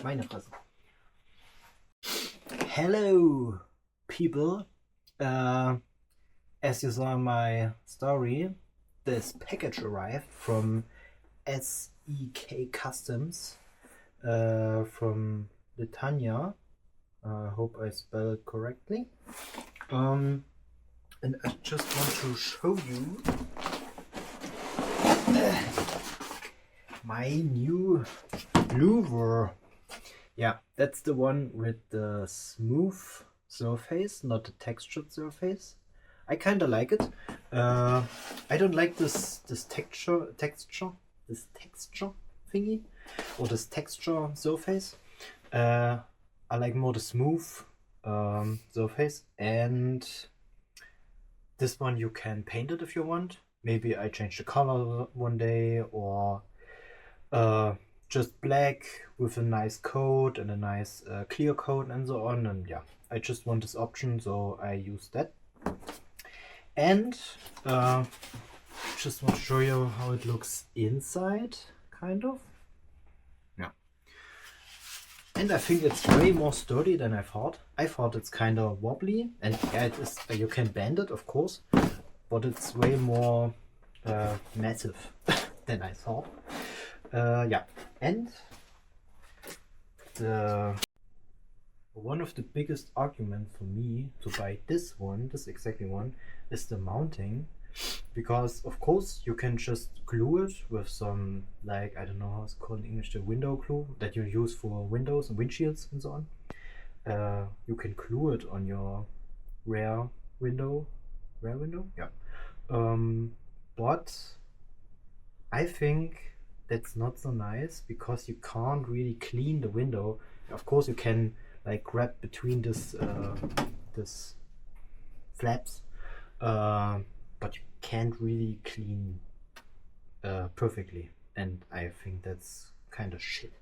Meine Fresse. Hello, people. As you saw in my story, this package arrived from SEK Customs from Lithunia. I hope I spell it correctly. And I just want to show you my new Louver. Yeah, that's the one with the smooth surface, not the textured surface. I kinda like it. I don't like this texture thingy, or this texture surface. I like more the smooth surface, and this one you can paint it if you want. Maybe I change the color one day, or just black with a nice coat and a nice clear coat and so on. And yeah, I just want this option, so I use that. And just want to show you how it looks inside, kind of. Yeah. And I think it's way more sturdy than I thought. I thought it's kind of wobbly, and yeah, it is. You can bend it, of course, but it's way more massive than I thought. Yeah, and one of the biggest arguments for me to buy this exactly one, is the mounting, because of course you can just glue it with some, like, I don't know how it's called in English, the window glue that you use for windows and windshields and so on. You can glue it on your rear window, yeah. But I think that's not so nice, because you can't really clean the window. Of course you can like grab between this flaps, but you can't really clean perfectly, and I think that's kind of shit.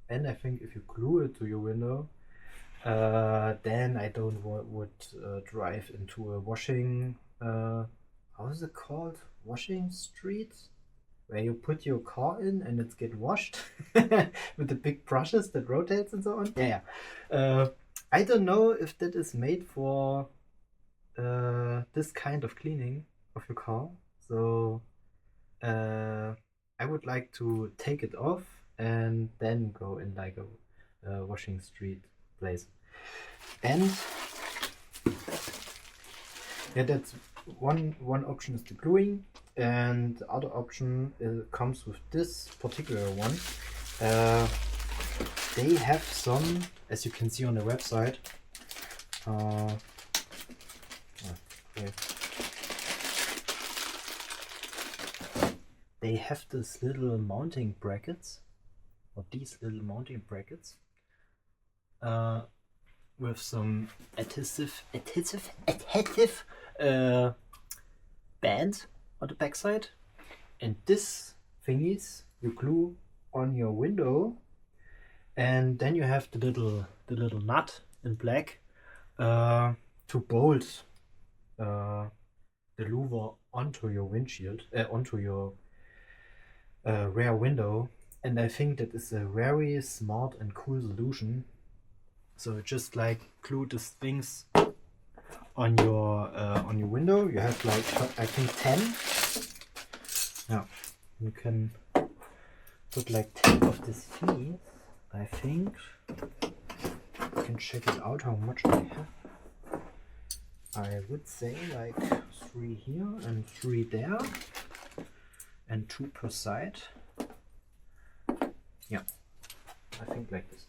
and I think if you glue it to your window, then I don't would drive into a washing how is it called? Washing street? Where you put your car in and it gets washed with the big brushes that rotates and so on. Yeah. I don't know if that is made for this kind of cleaning of your car. So I would like to take it off and then go in like a washing street place. And yeah, that's one option is the gluing, and the other option comes with this particular one. They have some, as you can see on the website, they have this little mounting brackets, or these little mounting brackets, with some adhesive band on the backside, and this thingies you glue on your window, and then you have the little nut in black to bolt the louver onto your windshield, onto your rear window. And I think that is a very smart and cool solution. So just like glue these things on your window. You have like, I think 10. Yeah, you can put like 10 of this thingy. I think you can check it out how much I have. I would say like 3 here and 3 there, and 2 per side. Yeah, I think like this.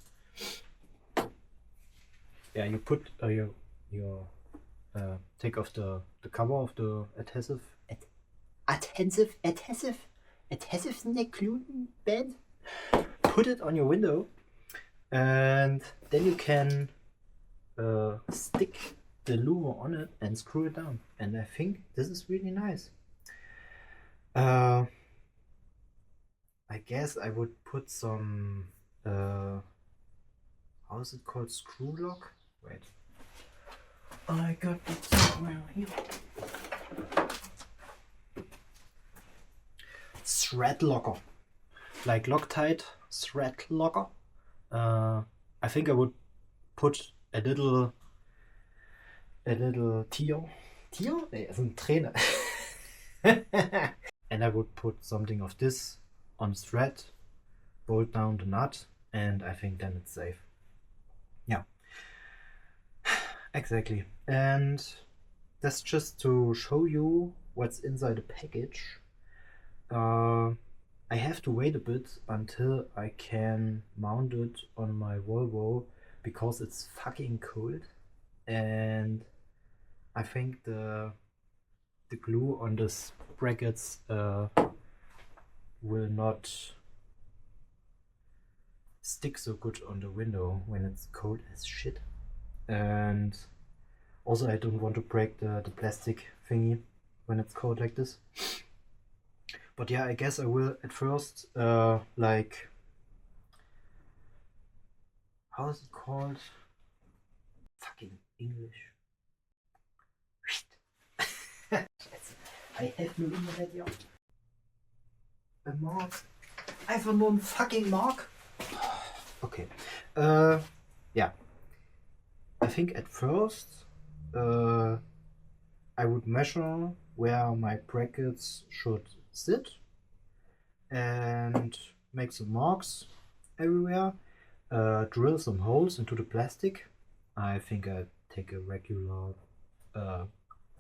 Yeah, you put your take off the cover of the adhesive glue band, put it on your window, and then you can stick the louver on it and screw it down. And I think this is really nice. I guess I would put some how is it called, screw lock? Wait, I got it somewhere here. Thread locker. like Loctite thread locker. I think I would put a little Tier. Tier? Nee, ist ein Trainer. And I would put something of this on thread, bolt down the nut, and I think then it's safe. Yeah. Exactly. And that's just to show you what's inside the package. I have to wait a bit until I can mount it on my Volvo because it's fucking cold, and I think the glue on this brackets will not stick so good on the window when it's cold as shit. And also I don't want to break the plastic thingy when it's cold like this. But yeah, I guess I will at first like, how is it called? Fucking English. I have no internet here. A mark. Einfach nur ein fucking mark. Okay. Yeah. I think at first I would measure where my brackets should sit and make some marks everywhere. Drill some holes into the plastic. I think I take a regular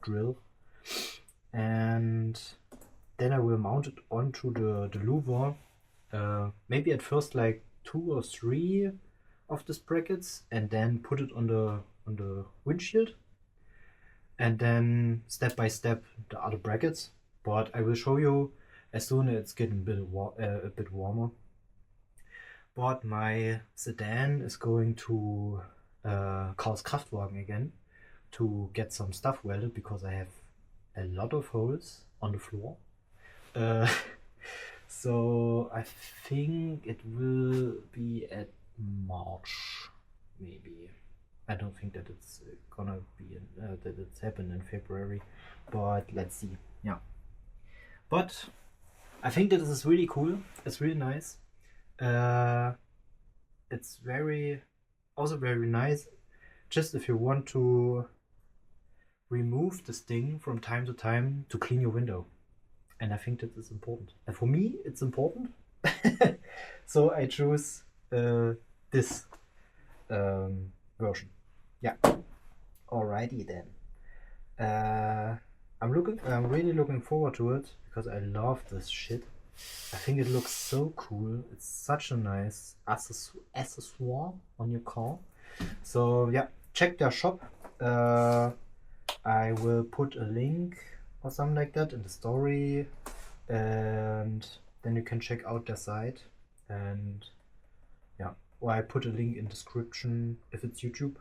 drill, and then I will mount it onto the louver. Maybe at first like 2 or 3 of these brackets, and then put it on the windshield, and then step by step the other brackets. But I will show you as soon as it's getting a bit warmer. But my sedan is going to Karl's Kraftwagen again to get some stuff welded because I have a lot of holes on the floor. So I think it will be at March, maybe. I don't think that it's gonna be that it's happened in February, but let's see. Yeah. But I think that this is really cool. It's really nice. It's also very nice. Just if you want to remove this thing from time to time to clean your window. And I think that is important. And for me, it's important. So I choose this version. Yeah. Alrighty then. I'm really looking forward to it because I love this shit. I think it looks so cool. It's such a nice accessoire on your car. So yeah, check their shop. I will put a link or something like that in the story, and then you can check out their site. And yeah, or I put a link in description if it's YouTube.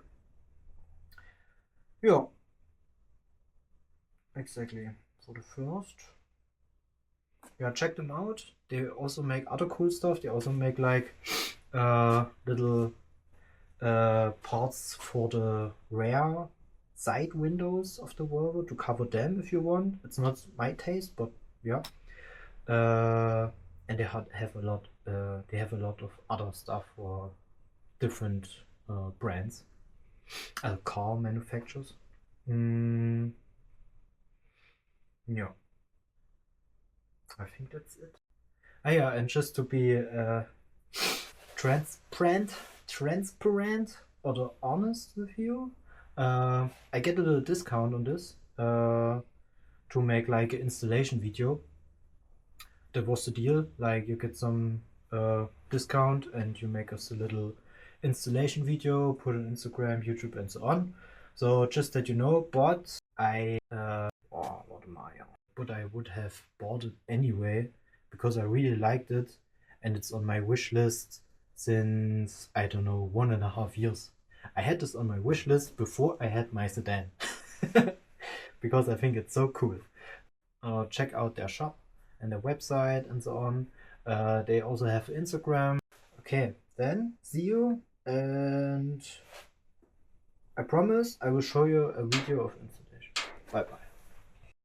Yeah, exactly. For the first, yeah, check them out. They also make other cool stuff. They also make like little parts for the rear side windows of the Volvo to cover them if you want. It's not my taste, but yeah. And they have a lot. They have a lot of other stuff for different brands, car manufacturers. Yeah, I think that's it. Ah yeah, and just to be transparent or honest with you, I get a little discount on this to make like an installation video. That was the deal. Like you get some discount and you make us a little installation video, put it on Instagram, YouTube, and so on. So just that you know. But I But I would have bought it anyway because I really liked it, and it's on my wish list since I don't know 1.5 years. I had this on my wish list before I had my sedan because I think it's so cool. Check out their shop and their website and so on. They also have Instagram. Okay, then see you, and I promise I will show you a video of installation. Bye bye.